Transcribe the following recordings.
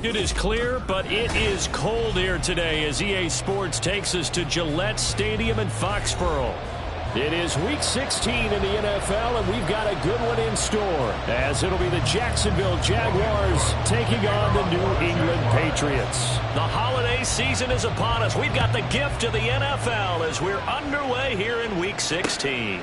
It is clear, but it is cold here today as EA Sports takes us to Gillette Stadium in Foxborough. It is Week 16 in the NFL, and we've got a good one in store, as it'll be the Jacksonville Jaguars taking on the New England Patriots. The holiday season is upon us. We've got the gift of the NFL as we're underway here in Week 16.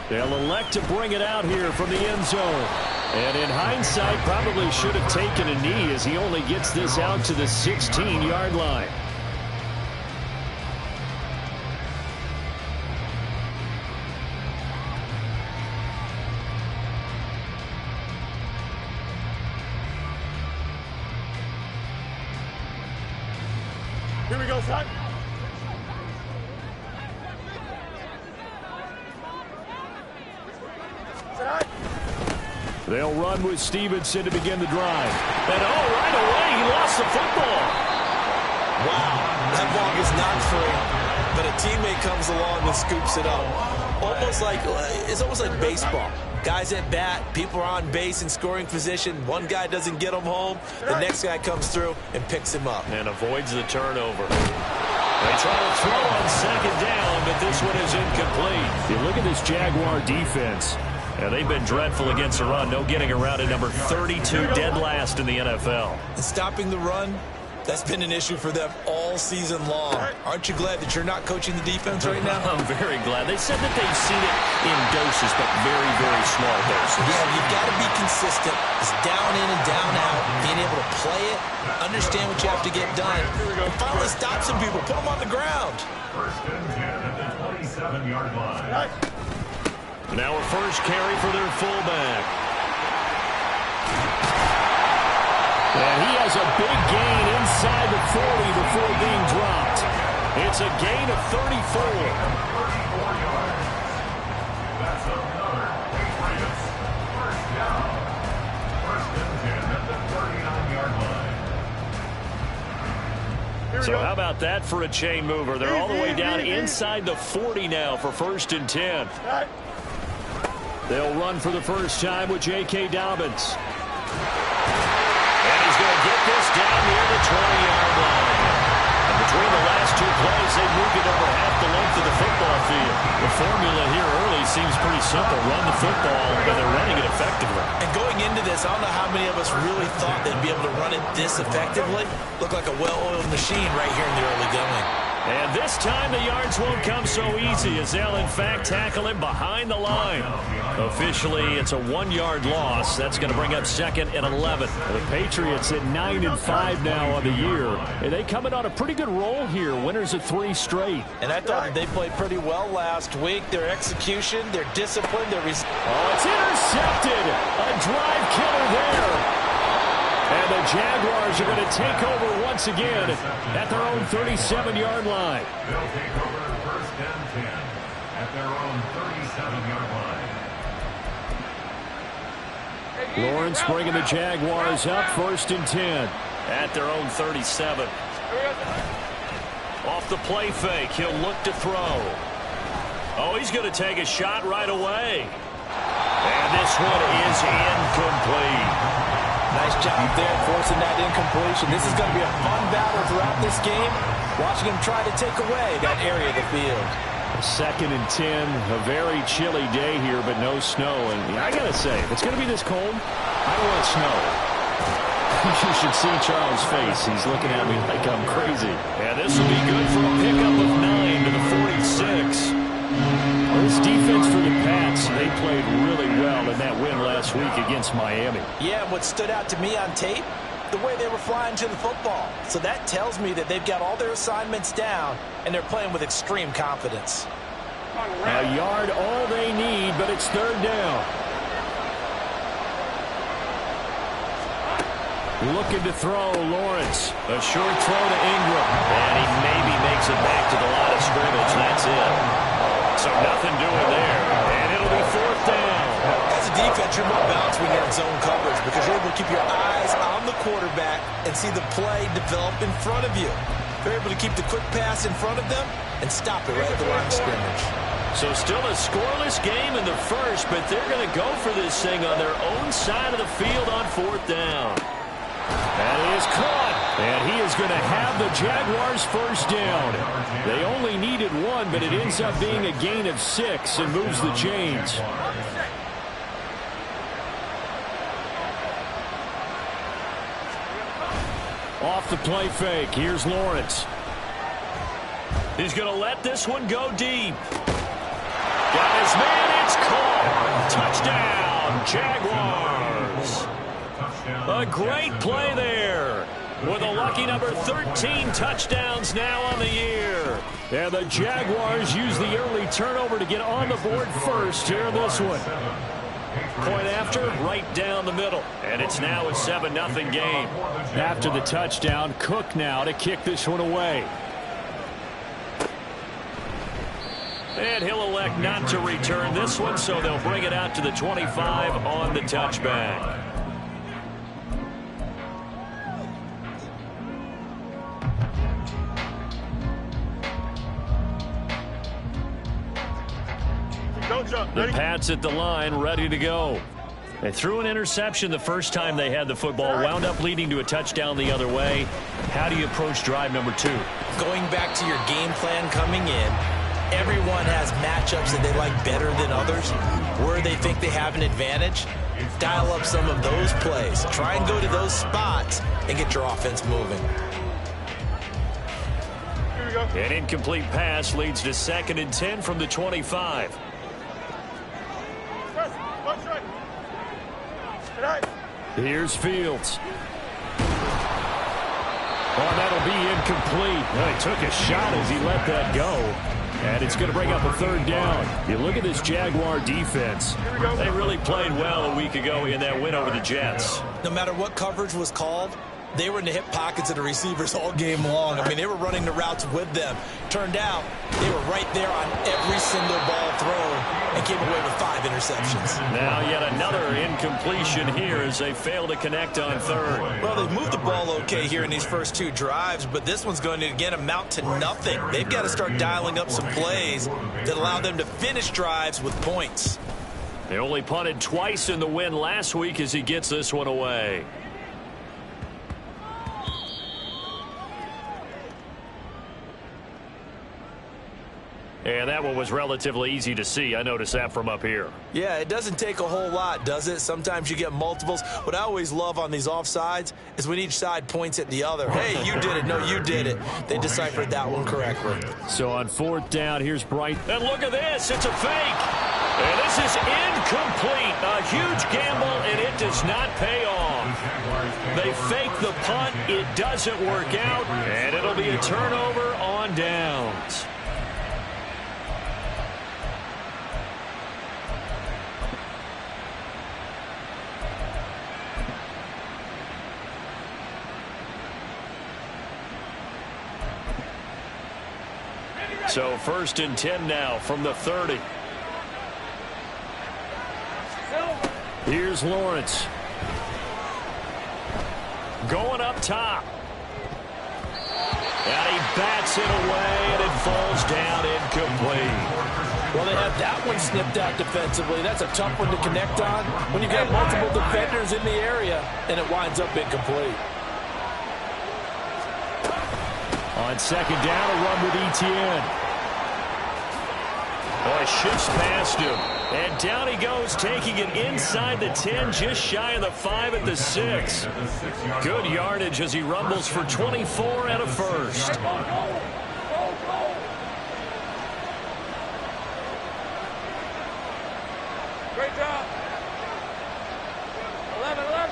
They'll elect to bring it out here from the end zone. And in hindsight, probably should have taken a knee as he only gets this out to the 16-yard line. Here we go, son. They'll run with Stevenson to begin the drive. And right away, he lost the football. Wow, that ball is not free, but a teammate comes along and scoops it up. It's almost like baseball. Guys at bat, people are on base in scoring position. One guy doesn't get him home. The next guy comes through and picks him up. And avoids the turnover. They try to throw on second down, but this one is incomplete. You look at this Jaguar defense. Yeah, they've been dreadful against the run. No getting around at number 32, dead last in the NFL. And stopping the run, that's been an issue for them all season long. Aren't you glad that you're not coaching the defense right now? I'm very glad. They said that they've seen it in doses, but very, very small doses. Yeah, you've got to be consistent. It's down in and down out. Being able to play it, understand what you have to get done. And finally stop some people. Put them on the ground. First and 10 at the 27-yard line. Now a first carry for their fullback. And he has a big gain inside the 40 before being dropped. It's a gain of 34. 34 yards. That's another Patriots first down. First and 10 at the 39-yard line. So how about that for a chain mover? They're all the way down inside the 40 now for first and 10. They'll run for the first time with J.K. Dobbins. And he's going to get this down near the 20-yard line. And between the last two plays, they've moved it over half the length of the football field. The formula here early seems pretty simple. Run the football, and they're running it effectively. And going into this, I don't know how many of us really thought they'd be able to run it this effectively. Looked like a well-oiled machine right here in the early going. And this time the yards won't come so easy as they'll in fact tackle him behind the line. Officially, it's a 1-yard loss. That's going to bring up second and 11. The Patriots at 9-5 now on the year. And they come in on a pretty good roll here. Winners of 3 straight. And I thought that they played pretty well last week. Their execution, their discipline, their... it's intercepted. A drive killer there. And the Jaguars are going to take over once again at their own 37-yard line. They'll take over first and 10 at their own 37-yard line. Lawrence bringing the Jaguars up first and 10 at their own 37. Off the play fake, he'll look to throw. Oh, he's going to take a shot right away. And this one is incomplete. Nice job there forcing that incompletion. This is going to be a fun battle throughout this game. Watching him try to take away that area of the field. Second and 10, a very chilly day here, but no snow. And I got to say, if it's going to be this cold, I don't want snow. You should see Charles' face. He's looking at me like I'm crazy. And this will be good for a pickup of 9 to the 46. Well, this defense for the Pats, they played really well in that win last week against Miami. Yeah, and what stood out to me on tape, the way they were flying to the football. So that tells me that they've got all their assignments down, and they're playing with extreme confidence. A yard all they need, but it's third down. Looking to throw, Lawrence. A short throw to Ingram. And he maybe makes it back to the line of scrimmage. That's it. So nothing doing there. And it'll be fourth down. As a defense, you're more balanced when you're in zone coverage because you're able to keep your eyes on the quarterback and see the play develop in front of you. They're able to keep the quick pass in front of them and stop it right at the line of scrimmage. So still a scoreless game in the first, but they're going to go for this thing on their own side of the field on fourth down. That is caught. And he is going to have the Jaguars first down. They only needed one, but it ends up being a gain of 6 and moves the chains. Off the play fake. Here's Lawrence. He's going to let this one go deep. Got his man. It's caught. Touchdown, Jaguars. A great play there. With a lucky number 13 touchdowns now on the year. And the Jaguars use the early turnover to get on the board first here in this one. Point after, right down the middle. And it's now a 7-0 game. After the touchdown, Cook now to kick this one away. And he'll elect not to return this one, so they'll bring it out to the 25 on the touchback. The Pats at the line, ready to go. They threw an interception the first time they had the football, wound up leading to a touchdown the other way. How do you approach drive number 2? Going back to your game plan coming in, everyone has matchups that they like better than others. Where they think they have an advantage, dial up some of those plays. Try and go to those spots and get your offense moving. An incomplete pass leads to 2nd and 10 from the 25. Here's Fields. Oh, that'll be incomplete. Well, he took a shot as he let that go. And it's going to bring up a 3rd down. You look at this Jaguar defense. They really played well a week ago in that win over the Jets. No matter what coverage was called, they were in the hip pockets of the receivers all game long. I mean, they were running the routes with them. Turned out, they were right there on every single ball thrown and came away with 5 interceptions. Now yet another incompletion here as they fail to connect on 3rd. Well, they've moved the ball okay here in these first 2 drives, but this one's going to, again, amount to nothing. They've got to start dialing up some plays that allow them to finish drives with points. They only punted twice in the win last week as he gets this one away. And that one was relatively easy to see. I noticed that from up here. Yeah, it doesn't take a whole lot, does it? Sometimes you get multiples. What I always love on these offsides is when each side points at the other. Hey, you did it. No, you did it. They deciphered that one correctly. So on 4th down, here's Bright. And look at this. It's a fake. And this is incomplete. A huge gamble, and it does not pay off. They fake the punt. It doesn't work out, and it'll be a turnover on downs. So 1st and 10 now from the 30. Here's Lawrence. Going up top. And he bats it away, and it falls down incomplete. Well, they have that one snipped out defensively. That's a tough one to connect on when you've got multiple defenders in the area, and it winds up incomplete. On 2nd down, a run with Etienne. Boy, shifts past him. And down he goes, taking it inside the 10, just shy of the 5 at the 6. Good yardage as he rumbles for 24 and a first. Great job. 11.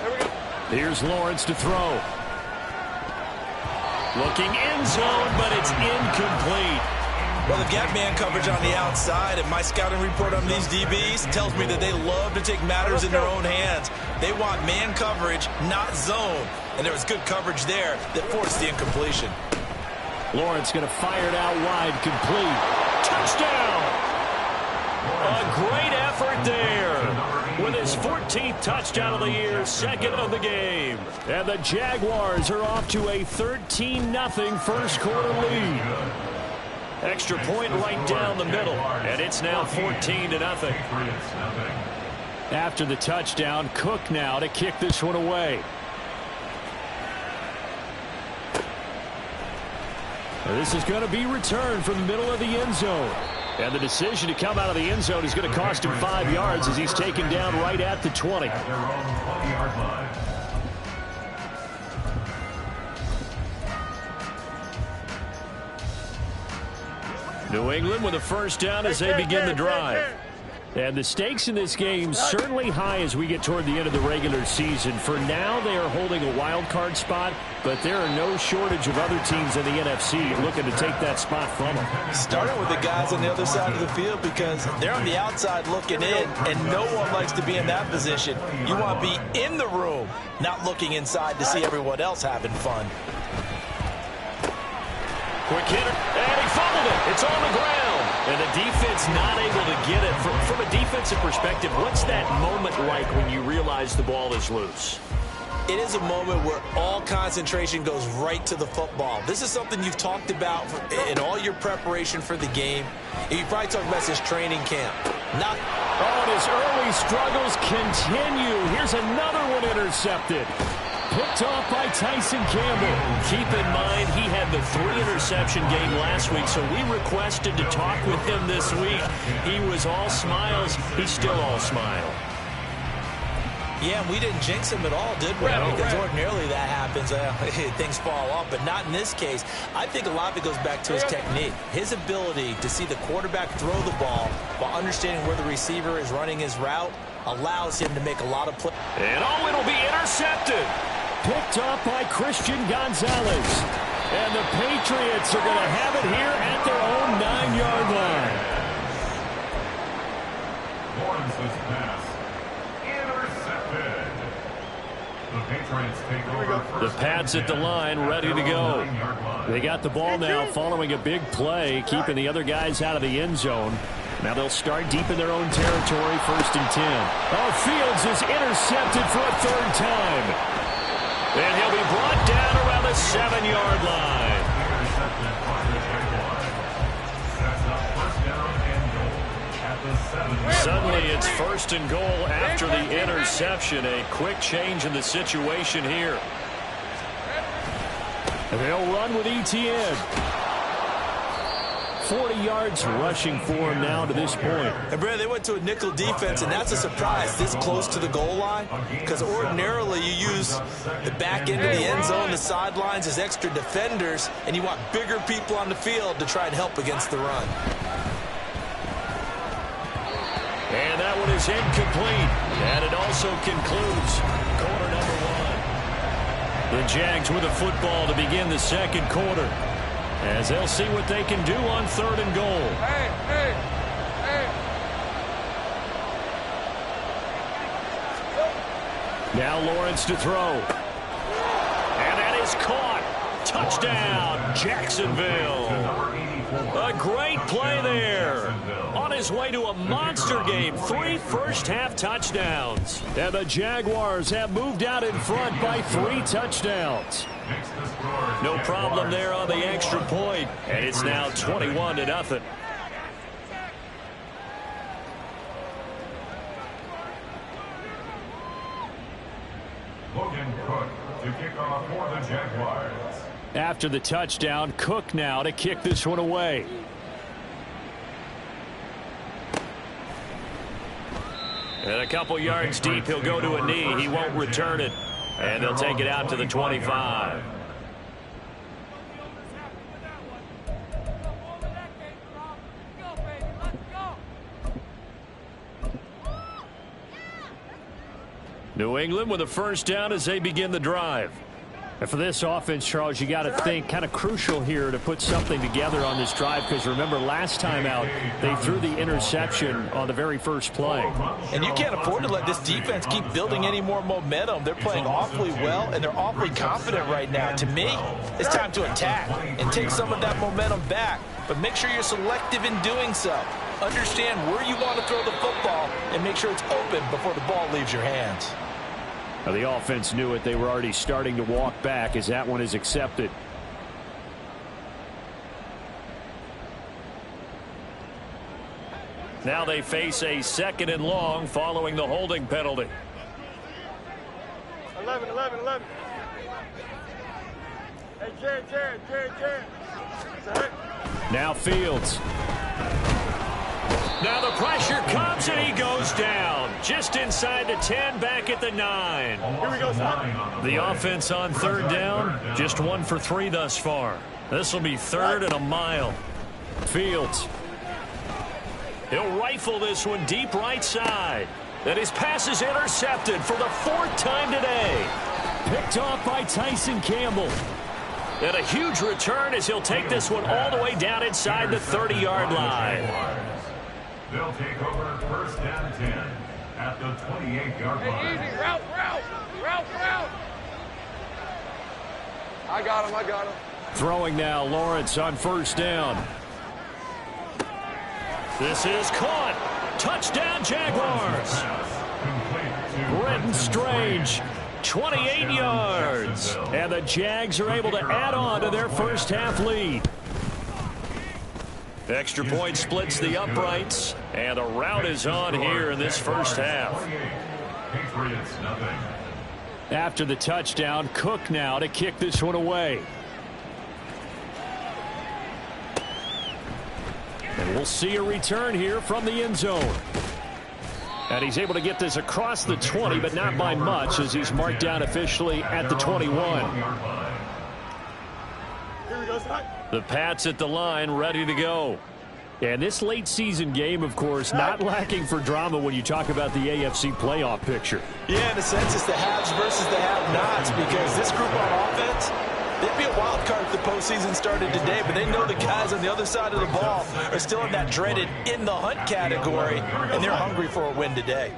Here we go. Here's Lawrence to throw. Looking end zone, but it's incomplete. Well, they've got man coverage on the outside, and my scouting report on these DBs tells me that they love to take matters in their own hands. They want man coverage, not zone. And there was good coverage there that forced the incompletion. Lawrence going to fire it out wide, complete. Touchdown! A great effort there. With his 14th touchdown of the year, 2nd of the game. And the Jaguars are off to a 13-0 first quarter lead. Extra point right down the middle, and it's now 14-0. After the touchdown, Cook now to kick this one away. This is going to be returned from the middle of the end zone. And the decision to come out of the end zone is going to cost him 5 yards as he's taken down right at the 20. At their own 20-yard line. New England with a first down as they begin the drive. And the stakes in this game certainly high as we get toward the end of the regular season. For now, they are holding a wild card spot, but there are no shortage of other teams in the NFC looking to take that spot from them. Starting with the guys on the other side of the field because they're on the outside looking in, and no one likes to be in that position. You want to be in the room, not looking inside to see everyone else having fun. Quick hitter, and he fumbled it. It's on the ground. And the defense not able to get it. From a defensive perspective, what's that moment like when you realize the ball is loose? It is a moment where all concentration goes right to the football. This is something you've talked about in all your preparation for the game. You probably talked about this training camp. And his early struggles continue. Here's another one intercepted. Picked off by Tyson Campbell. Keep in mind, he had the 3-interception game last week, so we requested to talk with him this week. He was all smiles. He's still all smile. Yeah, we didn't jinx him at all, did we? Because ordinarily that happens. Things fall off, but not in this case. I think a lot of it goes back to his technique. His ability to see the quarterback throw the ball while understanding where the receiver is running his route allows him to make a lot of plays. And it'll be intercepted. Picked up by Christian Gonzalez. And the Patriots are going to have it here at their own 9-yard line. Lawrence's pass intercepted. The Patriots take over. The Pats at the line, ready to go. They got the ball now following a big play, keeping the other guys out of the end zone. Now they'll start deep in their own territory, 1st and 10. Oh, Fields is intercepted for a 3rd time. And he'll be brought down around the 7-yard line. Suddenly it's 1st and goal after the interception. A quick change in the situation here. And they'll run with ETN. 40 yards rushing for him now to this point. And Brad, they went to a nickel defense, and that's a surprise this close to the goal line, because ordinarily you use the back end of the end zone, the sidelines as extra defenders, and you want bigger people on the field to try and help against the run. And that one is incomplete. And it also concludes quarter number 1. The Jags with a football to begin the 2nd quarter, as they'll see what they can do on 3rd and goal. Hey. Now Lawrence to throw. And that is caught. Touchdown, Jacksonville. A great play there. On his way to a monster game. 3 first-half touchdowns. And the Jaguars have moved out in front by 3 touchdowns. No problem there on the extra point. And it's now 21-0. Logan Cook to kick off for the Jaguars. After the touchdown, Cook now to kick this one away. And a couple yards deep, he'll go to a knee. He won't return it. And they'll take it out to the 25. New England with a first down as they begin the drive. And for this offense, Charles, you got to think kind of crucial here to put something together on this drive, because remember last time out they threw the interception on the very first play. And you can't afford to let this defense keep building any more momentum. They're playing awfully well, and they're awfully confident right now. To me, it's time to attack and take some of that momentum back. But make sure you're selective in doing so. Understand where you want to throw the football and make sure it's open before the ball leaves your hands. Now, the offense knew it. They were already starting to walk back as that one is accepted. Now they face a 2nd and long following the holding penalty. 11. Hey, Jared. Now Fields. Now the pressure comes and he goes down. Just inside the 10, back at the 9. Here we go, son. The offense on 3rd down, just 1 for 3 thus far. This will be 3rd and a mile. Fields. He'll rifle this one deep right side. And his pass is intercepted for the 4th time today. Picked off by Tyson Campbell. And a huge return as he'll take this one all the way down inside the 30-yard line. They'll take over 1st and 10 at the 28-yard line. Hey, easy. Route. I got him. Throwing now, Lawrence on 1st down. This is caught. Touchdown, Jaguars. Brenton Strange, 28 yards. And the Jags are able to add on to their first half lead. Extra point splits the uprights. And a rout is on here in this first half. After the touchdown, Cook now to kick this one away. And we'll see a return here from the end zone. And he's able to get this across the 20, but not by much as he's marked down officially at the 21. Here we go, son. The Pats at the line, ready to go. And this late season game, of course, not lacking for drama when you talk about the AFC playoff picture. Yeah, in a sense, it's the haves versus the have-nots because this group on offense, they'd be a wild card if the postseason started today, but they know the guys on the other side of the ball are still in that dreaded in-the-hunt category, and they're hungry for a win today.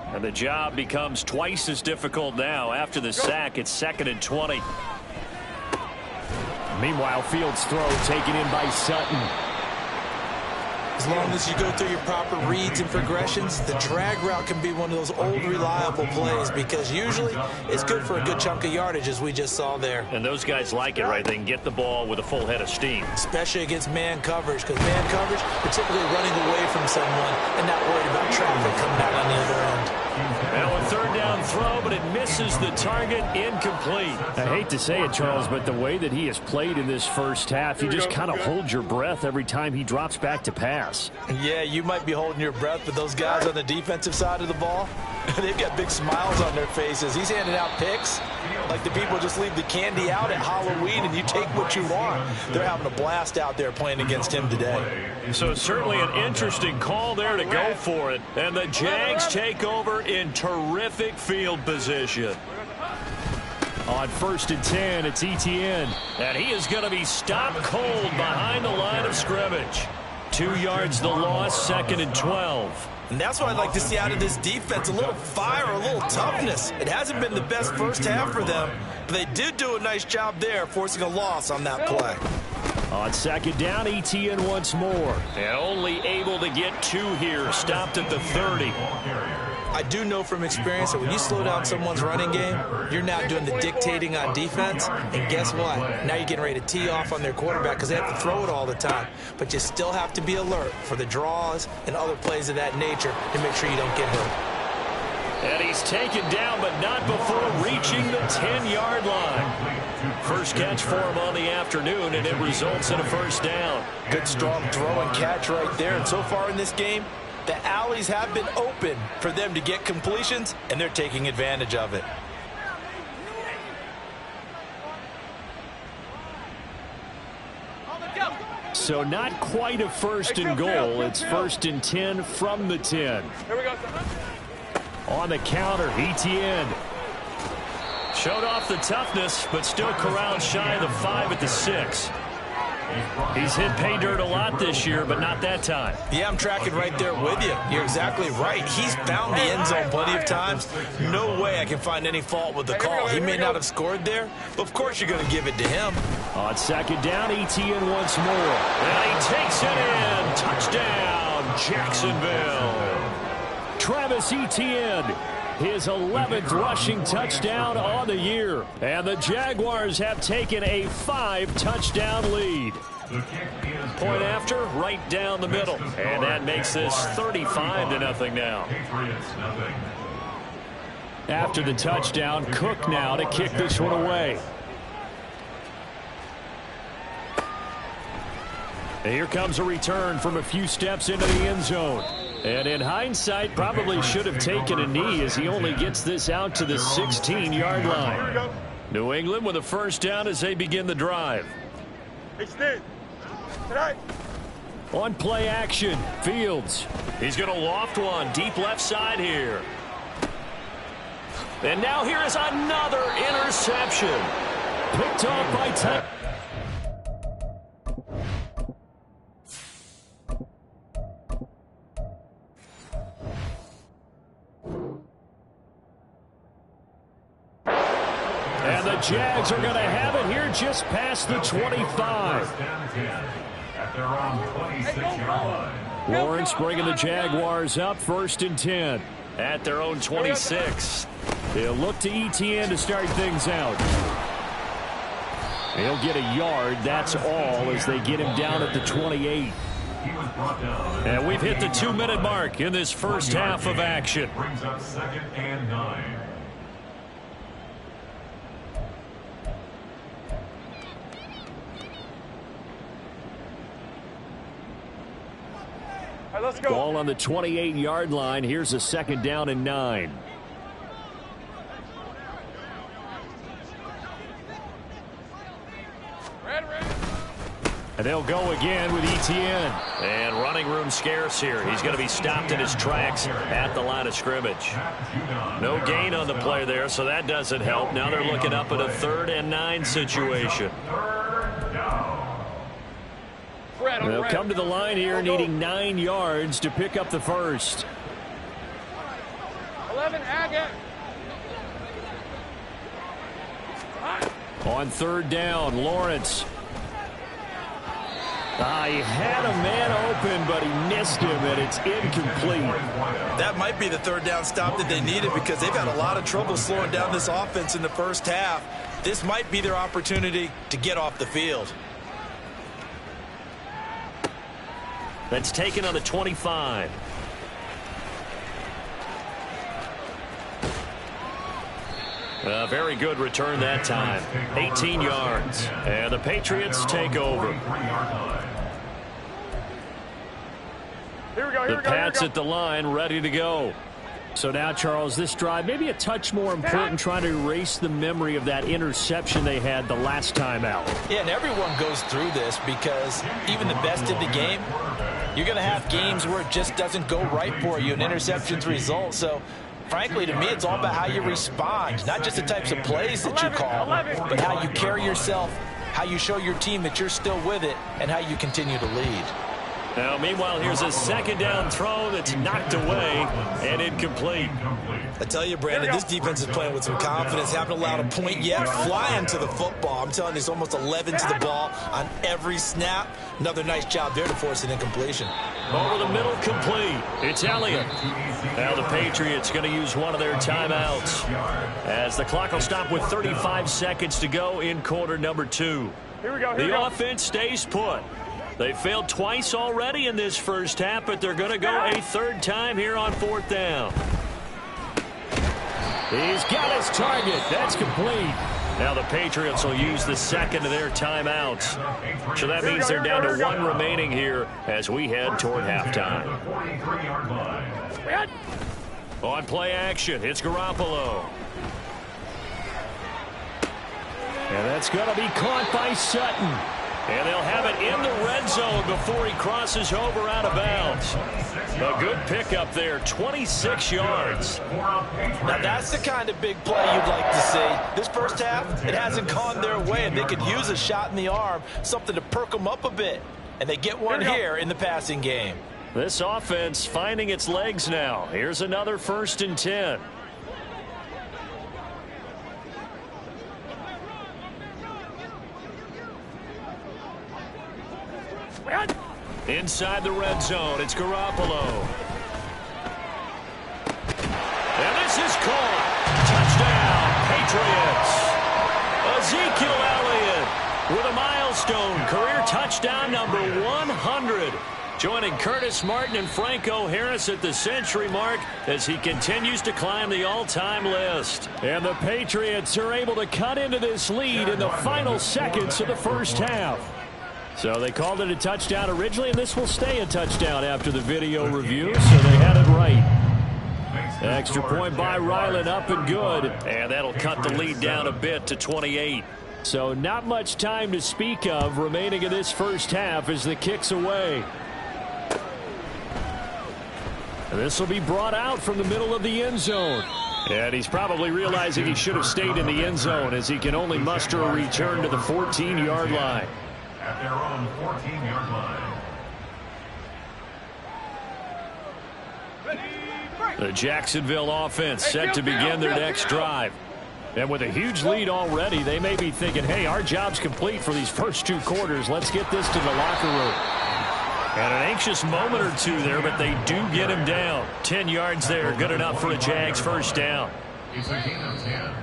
And the job becomes twice as difficult now. After the sack, it's 2nd and 20. Meanwhile, Fields' throw taken in by Sutton. As long as you go through your proper reads and progressions, the drag route can be one of those old reliable plays because usually it's good for a good chunk of yardage as we just saw there. And those guys like it, right? They can get the ball with a full head of steam. Especially against man coverage because man coverage, particularly running away from someone and not worried about traffic coming out on the other end. Now a 3rd down throw, but it misses the target, incomplete. I hate to say it, Charles, but the way that he has played in this first half, you just kind of hold your breath every time he drops back to pass. Yeah, you might be holding your breath, but those guys on the defensive side of the ball, they've got big smiles on their faces. He's handing out picks like the people just leave the candy out at Halloween and you take what you want. They're having a blast out there playing against him today. So certainly an interesting call there to go for it. And the Jags take over in terrific field position. On 1st and 10, it's Etienne. And he is going to be stopped cold behind the line of scrimmage. 2 yards the loss, 2nd and 12. And that's what I'd like to see out of this defense, a little fire, a little toughness. It hasn't been the best first half for them, but they did do a nice job there, forcing a loss on that play. On 2nd down, Etienne once more. And only able to get 2 here, stopped at the 30. I do know from experience that when you slow down someone's running game, you're now doing the dictating on defense. And guess what? Now you're getting ready to tee off on their quarterback because they have to throw it all the time. But you still have to be alert for the draws and other plays of that nature to make sure you don't get hurt. And he's taken down, but not before reaching the 10-yard line. First catch for him on the afternoon, and it results in a 1st down. Good, strong throw and catch right there. And so far in this game, the alleys have been open for them to get completions, and they're taking advantage of it. So not quite a 1st and goal. It's 1st and 10 from the 10. Here we go, son. On the counter, Etienne. Showed off the toughness, but still corralled shy of the 5 at the 6. He's hit pay dirt a lot this year, but not that time. Yeah, I'm tracking right there with you. You're exactly right. He's found the end zone plenty of times. No way I can find any fault with the call. He may not have scored there, but of course you're going to give it to him. On 2nd down, Etienne once more. And he takes it in. Touchdown, Jacksonville. Travis Etienne his 11th rushing touchdown on the year. And the Jaguars have taken a 5-touchdown lead. Point after, right down the middle. And that makes this 35-0 now. After the touchdown, Cook now to kick this one away. And here comes a return from a few steps into the end zone. And in hindsight, probably should have taken a knee as he only gets this out to the 16-yard line. New England with a first down as they begin the drive. On play action, Fields. He's going to loft one deep left side here. And now here is another interception. Picked off by Tech. And the Jags are going to have it here just past the 25. At their own 26-yard line. Lawrence bringing the Jaguars up 1st and 10. At their own 26. They'll look to ETN to start things out. He'll get a yard, that's all, as they get him down at the 28. And we've hit the 2-minute mark in this first half of action. Brings up 2nd and 9. All right, let's go. Ball on the 28-yard line. Here's a 2nd down and 9. And they'll go again with ETN. And running room scarce here. He's going to be stopped in his tracks at the line of scrimmage. No gain on the play there, so that doesn't help. Now they're looking up at a 3rd and 9 situation. They'll come to the line here needing 9 yards to pick up the first. 11, Agate. On 3rd down, Lawrence. He had a man open, but he missed him, and it's incomplete. That might be the 3rd down stop that they needed because they've had a lot of trouble slowing down this offense in the first half. This might be their opportunity to get off the field. That's taken on the 25. A very good return that time. 18 yards. And the Patriots take over. The Pats at the line, ready to go. So now, Charles, this drive maybe a touch more important, trying to erase the memory of that interception they had the last time out. Yeah, and everyone goes through this because even the best in the game, you're going to have games where it just doesn't go right for you, and interceptions result. So, frankly, to me, it's all about how you respond, not just the types of plays that you call, but how you carry yourself, how you show your team that you're still with it, and how you continue to lead. Now, meanwhile, here's a 2nd down throw that's knocked away and incomplete. I tell you, Brandon, this defense is playing with some confidence. Haven't allowed a point yet. Flying to the football. I'm telling you, it's almost 11 to the ball on every snap. Another nice job there to force an incompletion. Over the middle, complete. It's Elliott. Now the Patriots going to use one of their timeouts as the clock will stop with 35 seconds to go in quarter number 2. Here we go. The offense stays put. They failed twice already in this first half, but they're going to go a 3rd time here on 4th down. He's got his target. That's complete. Now the Patriots will use the 2nd of their timeouts. So that means they're down to 1 remaining here as we head toward halftime. On play action, it's Garoppolo. And that's going to be caught by Sutton. And they'll have it in the red zone before he crosses over out of bounds. A good pickup there, 26 yards. Now that's the kind of big play you'd like to see. This first half, it hasn't gone their way, and they could use a shot in the arm, something to perk them up a bit. And they get one here in the passing game. This offense finding its legs now. Here's another 1st and 10. Inside the red zone, it's Garoppolo. And this This is caught. Touchdown, Patriots. Ezekiel Elliott with a milestone career touchdown number 100. Joining Curtis Martin and Franco Harris at the century mark as he continues to climb the all-time list. And the Patriots are able to cut into this lead in the final seconds of the first half. So they called it a touchdown originally, and this will stay a touchdown after the video review, so they had it right. Extra point by Ryland, up and good. And that'll cut the lead down a bit to 28. So not much time to speak of remaining in this first half as the kick's away. This will be brought out from the middle of the end zone. And he's probably realizing he should have stayed in the end zone as he can only muster a return to the 14-yard line. At their own 14-yard line. The Jacksonville offense set to begin their next drive. And with a huge lead already, they may be thinking, hey, our job's complete for these first two quarters. Let's get this to the locker room. And an anxious moment or two there, but they do get him down. 10 yards there, good enough for a Jags first down. It's a gain of 10.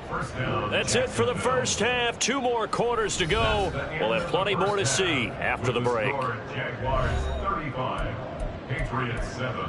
First down. That's it for the first half. 2 more quarters to go. We'll have plenty more to see after the break. Jaguars 35, Patriots 7.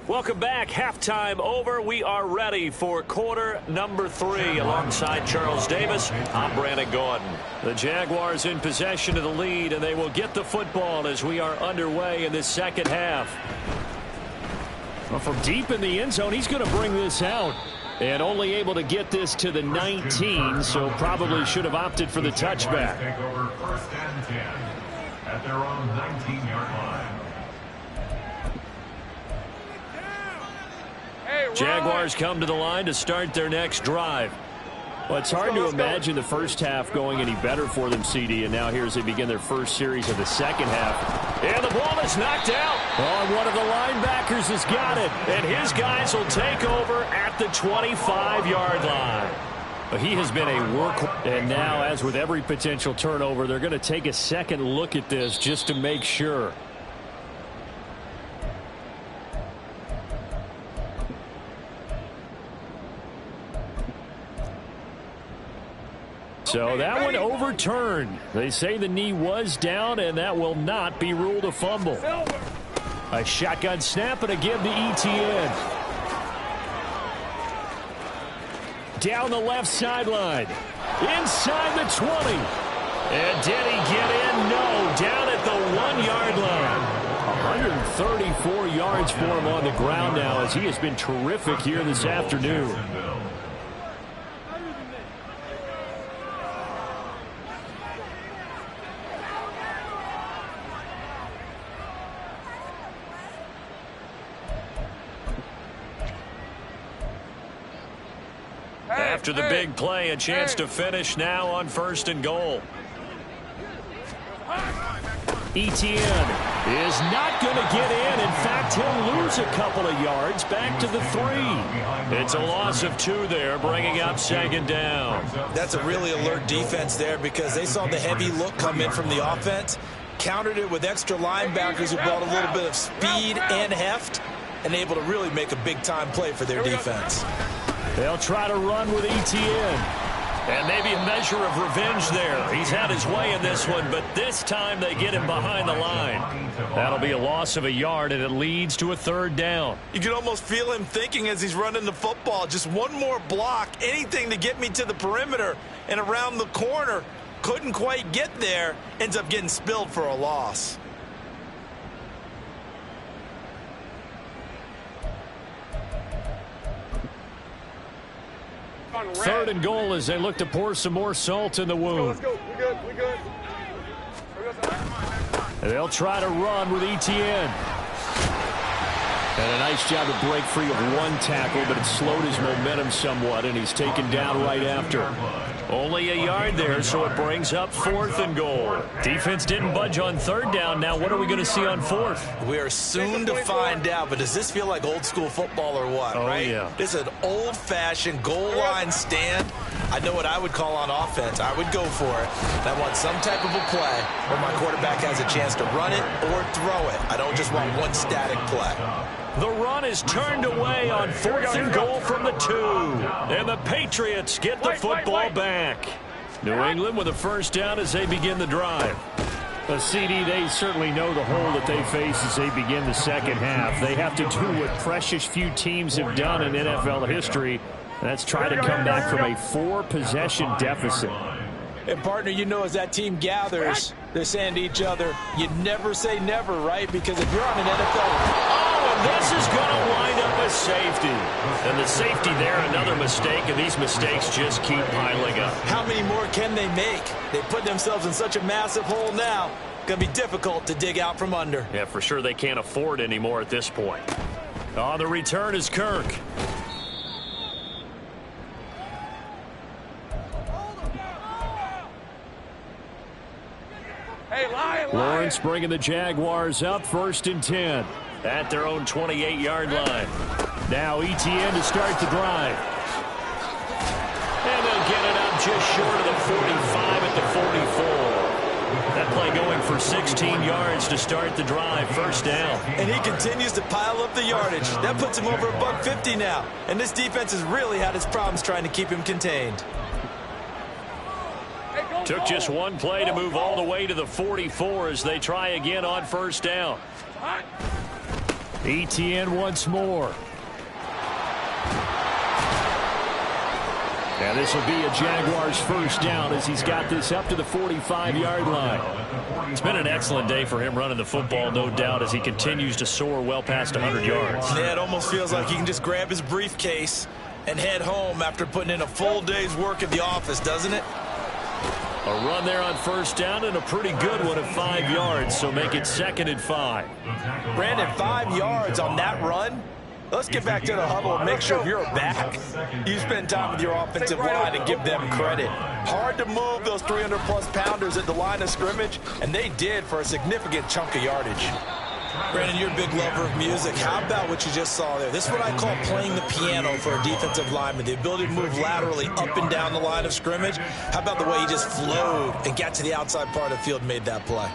Welcome back. Halftime over. We are ready for quarter number 3. Alongside Charles Davis, I'm Brandon Gordon. The Jaguars in possession of the lead, and they will get the football as we are underway in this second half. Well, from deep in the end zone, he's going to bring this out. And only able to get this to the 19, so probably should have opted for the touchback. Take over first and 10 at their own 19-yard line. Jaguars come to the line to start their next drive. Well, it's hard to imagine the first half going any better for them, CD, and now here as they begin their first series of the second half. And the ball is knocked out. Oh, one of the linebackers has got it, and his guys will take over at the 25-yard line. But he has been a workhorse, and now, as with every potential turnover, they're going to take a second look at this just to make sure. So that one overturned. They say the knee was down, and that will not be ruled a fumble. A shotgun snap and a give to ETN. Down the left sideline. Inside the 20. And did he get in? No. Down at the 1-yard line. 134 yards for him on the ground now as he has been terrific here this afternoon. After the big play, a chance to finish now on 1st and goal. ETN is not going to get in. In fact, he'll lose a couple of yards back to the 3. It's a loss of 2 there, bringing up 2nd down. That's a really alert defense there because they saw the heavy look come in from the offense, countered it with extra linebackers who brought a little bit of speed and heft, and able to really make a big-time play for their defense. They'll try to run with ETN. And maybe a measure of revenge there. He's had his way in this one, but this time they get him behind the line. That'll be a loss of a yard, and it leads to a 3rd down. You can almost feel him thinking as he's running the football. Just one more block, anything to get me to the perimeter and around the corner. Couldn't quite get there. Ends up getting spilled for a loss. Third and goal as they look to pour some more salt in the wound. Let's go. We good. We good. And they'll try to run with ETN. And a nice job to break free of one tackle, but it slowed his momentum somewhat, and he's taken down right after. Only a yard there, so it brings up 4th and goal. Defense didn't budge on 3rd down. Now what are we going to see on 4th? We are soon to find out, but does this feel like old school football or what, right? Yeah. This is an old-fashioned goal line stand. I know what I would call on offense. I would go for it. And I want some type of a play where my quarterback has a chance to run it or throw it. I don't just want one static play. The run is turned away on 4th and goal from the 2. And the Patriots get the football back. New England with a 1st down as they begin the drive. A CD, they certainly know the hole that they face as they begin the second half. They have to do what precious few teams have done in NFL history. That's try to come back from a 4-possession deficit. And, partner, you know, as that team gathers, they're saying to each other, you never say never, right? Because if you're on an NFL... And this is going to wind up a safety. And the safety there, another mistake, and these mistakes just keep piling up. How many more can they make? They put themselves in such a massive hole now. Going to be difficult to dig out from under. Yeah, for sure they can't afford anymore at this point. On the return is Kirk. Hey, Lion. Lawrence bringing the Jaguars up 1st and 10 at their own 28-yard line. Now ETN to start the drive. And they'll get it up just short of the 45 at the 44. That play going for 16 yards to start the drive, 1st down. And he continues to pile up the yardage. That puts him over $150 now. And this defense has really had its problems trying to keep him contained. Took just one play to move all the way to the 44 as they try again on 1st down. ETN once more. And this will be a Jaguars 1st down as he's got this up to the 45-yard line. It's been an excellent day for him running the football, no doubt, as he continues to soar well past 100 yards. Yeah, it almost feels like he can just grab his briefcase and head home after putting in a full day's work at the office, doesn't it? A run there on 1st down and a pretty good one at 5 yards, so make it 2nd and 5. Brandon, 5 yards on that run? Let's get back to the huddle and make sure you're back. You spend time with your offensive line and give them credit. Hard to move those 300-plus pounders at the line of scrimmage, and they did for a significant chunk of yardage. Brandon, you're a big lover of music. How about what you just saw there? This is what I call playing the piano for a defensive lineman, the ability to move laterally up and down the line of scrimmage. How about the way he just flowed and got to the outside part of the field and made that play?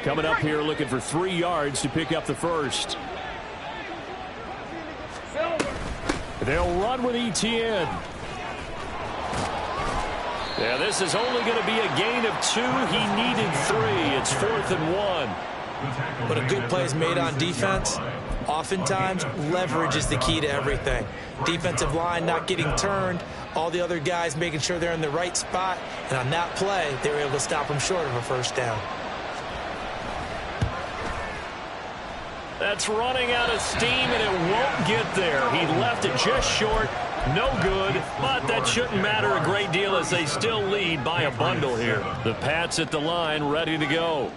Coming up here looking for 3 yards to pick up the 1st. They'll run with ETN. Yeah, this is only going to be a gain of 2. He needed 3. It's 4th and 1. But a good play is made on defense. Oftentimes, leverage is the key to everything. Defensive line not getting turned. All the other guys making sure they're in the right spot. And on that play, they were able to stop him short of a 1st down. That's running out of steam, and it won't get there. He left it just short. No good, but that shouldn't matter a great deal as they still lead by a bundle here. The Pats at the line, ready to go.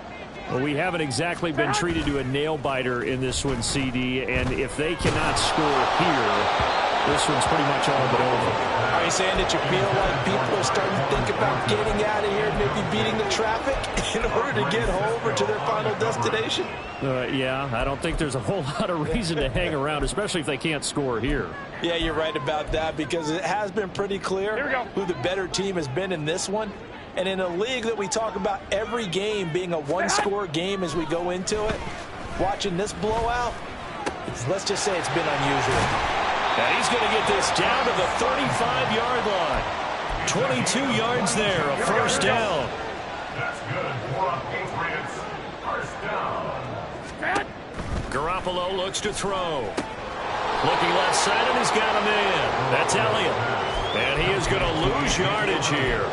Well, we haven't exactly been treated to a nail-biter in this one, CD, and if they cannot score here, this one's pretty much all but over. Are you saying that you feel like people are starting to think about getting out of here, maybe beating the traffic in order to get home or to their final destination? Yeah, I don't think there's a whole lot of reason to hang around, especially if they can't score here. Yeah, you're right about that because it has been pretty clear who the better team has been in this one. And in a league that we talk about every game being a one-score game as we go into it, watching this blowout, let's just say it's been unusual. And he's going to get this down to the 35-yard line. 22 yards there, a 1st down. That's good for a Patriots 1st down. Garoppolo looks to throw. Looking left side, and he's got him in. That's Elliott. And he is going to lose yardage here.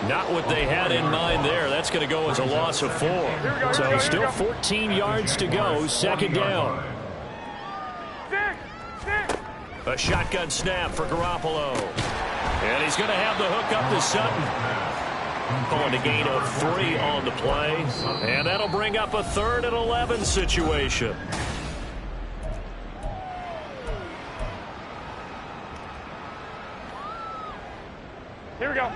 Not what they had in mind there. That's going to go as a loss of 4. So still 14 yards to go, 2nd down. A shotgun snap for Garoppolo. And he's going to have the hook up to Sutton. Calling a gain of 3 on the play. And that'll bring up a 3rd and 11 situation. Here we go.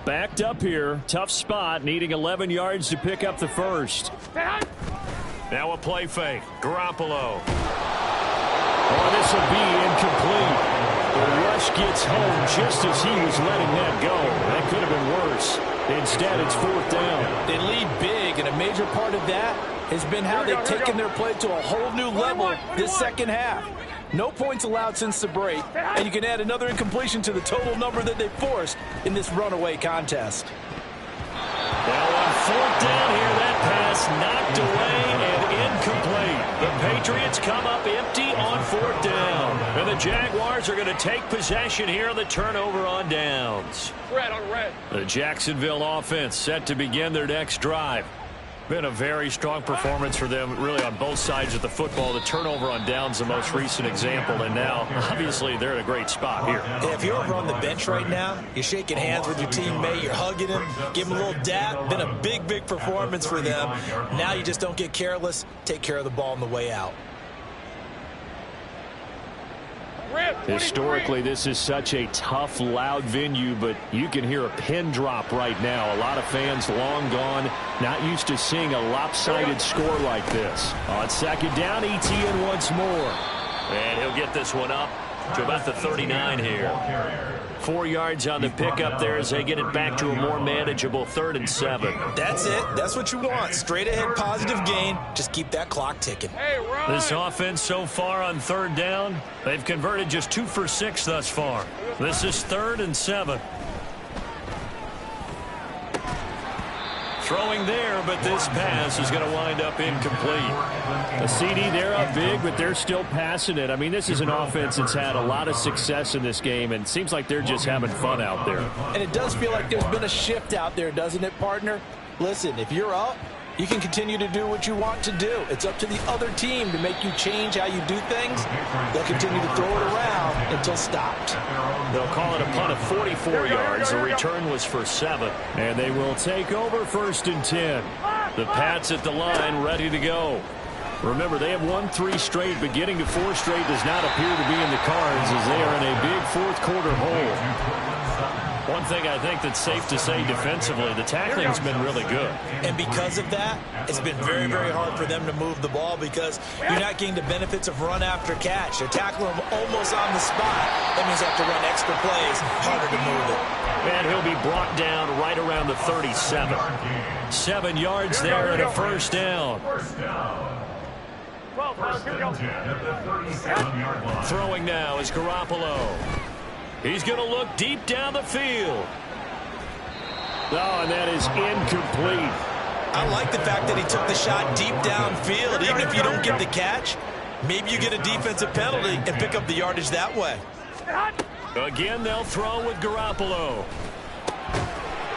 Backed up here. Tough spot. Needing 11 yards to pick up the first. Now a play fake. Garoppolo. Oh, this will be incomplete. The rush gets home just as he was letting that go. That could have been worse. Instead, it's 4th down. They lead big, and a major part of that has been how they've taken their play to a whole new level this second half. No points allowed since the break, and you can add another incompletion to the total number that they forced in this runaway contest. Well, on 4th down here, that pass knocked away and incomplete. The Patriots come up empty on 4th down. And the Jaguars are going to take possession here on the turnover on downs. Red on red. The Jacksonville offense set to begin their next drive. Been a very strong performance for them, really, on both sides of the football. The turnover on downs, the most recent example, and now, obviously, they're in a great spot here. If you're over on the bench right now, you're shaking hands with your teammate, you're hugging him, give him a little dap. Been a big, big performance for them. Now you just don't get careless. Take care of the ball on the way out. Historically, this is such a tough, loud venue, but you can hear a pin drop right now. A lot of fans long gone, not used to seeing a lopsided score like this. On 2nd down, ETN once more. And he'll get this one up to about the 39 here. 4 yards on the pickup there as they get it back to a more manageable 3rd and 7. That's it. That's what you want. Straight ahead positive gain. Just keep that clock ticking. Hey, run. This offense so far on 3rd down, they've converted just 2 for 6 thus far. This is 3rd and 7. Throwing there, but this pass is going to wind up incomplete. A CD, they're up big, but they're still passing it. I mean, this is an offense that's had a lot of success in this game, and it seems like they're just having fun out there. And it does feel like there's been a shift out there, doesn't it, partner? Listen, if you're up, you can continue to do what you want to do. It's up to the other team to make you change how you do things. They'll continue to throw it around until stopped. They'll call it a punt of 44 yards. The return was for 7. And they will take over 1st and 10. The Pats at the line ready to go. Remember, they have won 3 straight, but getting to 4 straight does not appear to be in the cards as they are in a big 4th quarter hole. One thing I think that's safe to say defensively, the tackling has been really good. And because of that, it's been very, very hard for them to move the ball because you're not getting the benefits of run after catch. They're tackling them almost on the spot. That means they have to run extra plays, harder to move it. And he'll be brought down right around the 37. 7 yards there and a 1st down. Throwing now is Garoppolo. He's going to look deep down the field. Oh, and that is incomplete. I like the fact that he took the shot deep downfield. Even if you don't get the catch, maybe you get a defensive penalty and pick up the yardage that way. Again, they'll throw with Garoppolo.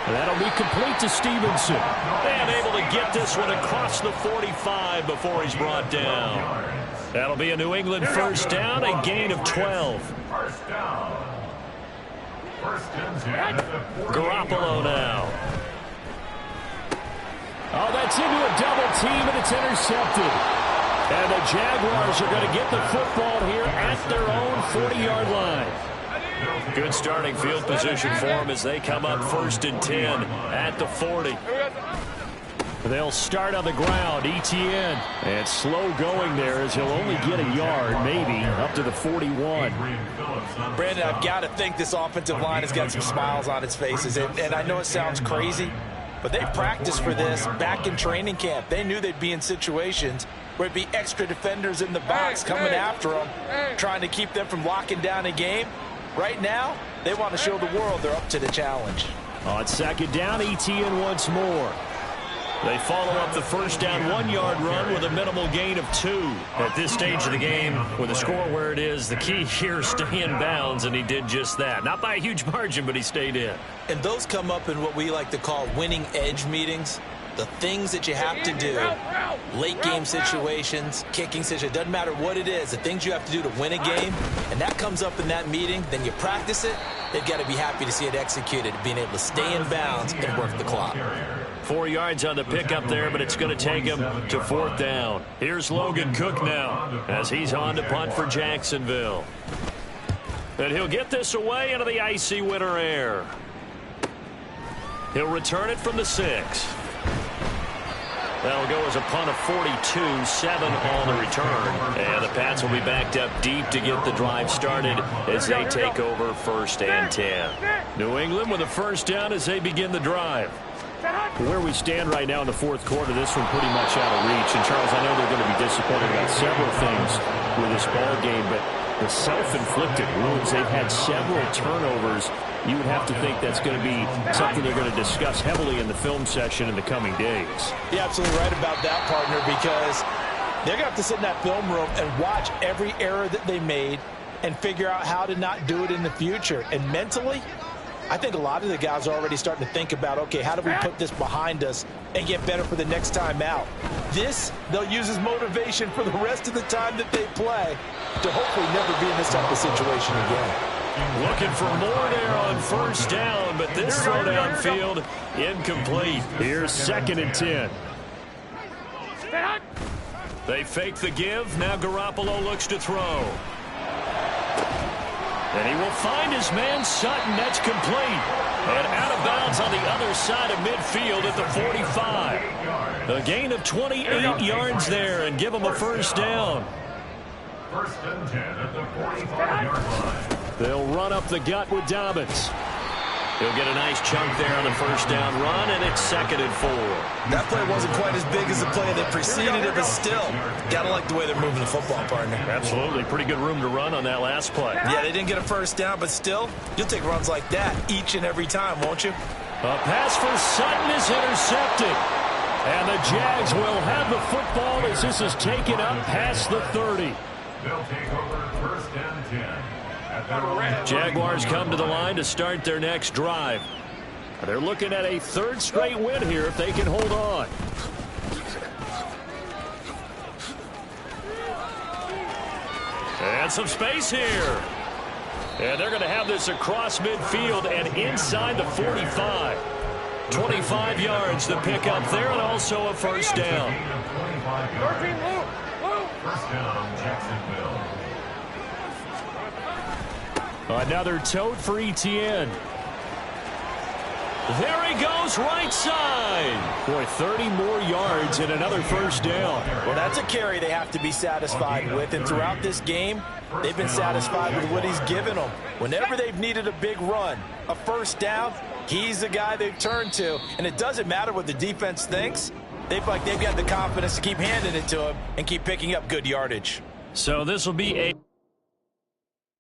And that'll be complete to Stevenson. And able to get this one across the 45 before he's brought down. That'll be a New England 1st down, a gain of 12. Garoppolo now. Oh, that's into a double team, and it's intercepted. And the Jaguars are going to get the football here at their own 40-yard line. Good starting field position for them as they come up 1st and 10 at the 40. They'll start on the ground, ETN. And slow going there as he'll only get a yard, maybe, up to the 41. Brandon, I've got to think this offensive line has got some smiles on its faces. And I know it sounds crazy, but they practiced for this back in training camp. They knew they'd be in situations where it'd be extra defenders in the box coming after them, trying to keep them from locking down a game. Right now, they want to show the world they're up to the challenge. On 2nd down, ETN once more. They follow up the 1st down 1-yard run with a minimal gain of 2. At this stage of the game, with the score where it is, the key here is stay in bounds, and he did just that. Not by a huge margin, but he stayed in. And those come up in what we like to call winning edge meetings. The things that you have to do, late game situations, kicking situations, doesn't matter what it is, the things you have to do to win a game, and that comes up in that meeting, then you practice it, they've got to be happy to see it executed, being able to stay in bounds and work the clock. 4 yards on the pickup there, but it's going to take him to 4th down. Here's Logan Cook now as he's on to punt for Jacksonville. And he'll get this away into the icy winter air. He'll return it from the 6. That'll go as a punt of 42, 7 on the return. And the Pats will be backed up deep to get the drive started as they take over 1st and 10. New England with a first down as they begin the drive. Where we stand right now in the 4th quarter, this one pretty much out of reach. And, Charles, I know they're going to be disappointed about several things with this ball game, but the self-inflicted wounds, they've had several turnovers. You would have to think that's going to be something they're going to discuss heavily in the film session in the coming days. You're absolutely right about that, partner, because they're going to have to sit in that film room and watch every error that they made and figure out how to not do it in the future. And mentally, I think a lot of the guys are already starting to think about, okay, how do we put this behind us and get better for the next time out? This, they'll use as motivation for the rest of the time that they play to hopefully never be in this type of situation again. Looking for more there on first down, but this throw downfield incomplete. Here's 2nd and 10. They fake the give. Now Garoppolo looks to throw. And he will find his man Sutton. That's complete. And out of bounds on the other side of midfield at the 45. A gain of 28 yards there and give him a first down. 1st and 10 at the 45-yard line. They'll run up the gut with Dobbins. He'll get a nice chunk there on the first down run, and it's 2nd and 4. That play wasn't quite as big as the play that preceded it, but still, gotta like the way they're moving the football, partner. Absolutely. Pretty good room to run on that last play. Yeah, they didn't get a first down, but still, you'll take runs like that each and every time, won't you? A pass for Sutton is intercepted. And the Jags will have the football as this is taken up past the 30. They'll take over 1st and 10. Jaguars come to the line to start their next drive. They're looking at a 3rd straight win here if they can hold on. And some space here. And they're going to have this across midfield and inside the 45. 25 yards the pick up there and also a first down. First down, Jacksonville. Another tote for Etienne. There he goes, right side. Boy, 30 more yards and another first down. Well, that's a carry they have to be satisfied with. And throughout this game, they've been satisfied with what he's given them. Whenever they've needed a big run, a first down, he's the guy they've turned to. And it doesn't matter what the defense thinks. They've got the confidence to keep handing it to him and keep picking up good yardage. So this will be a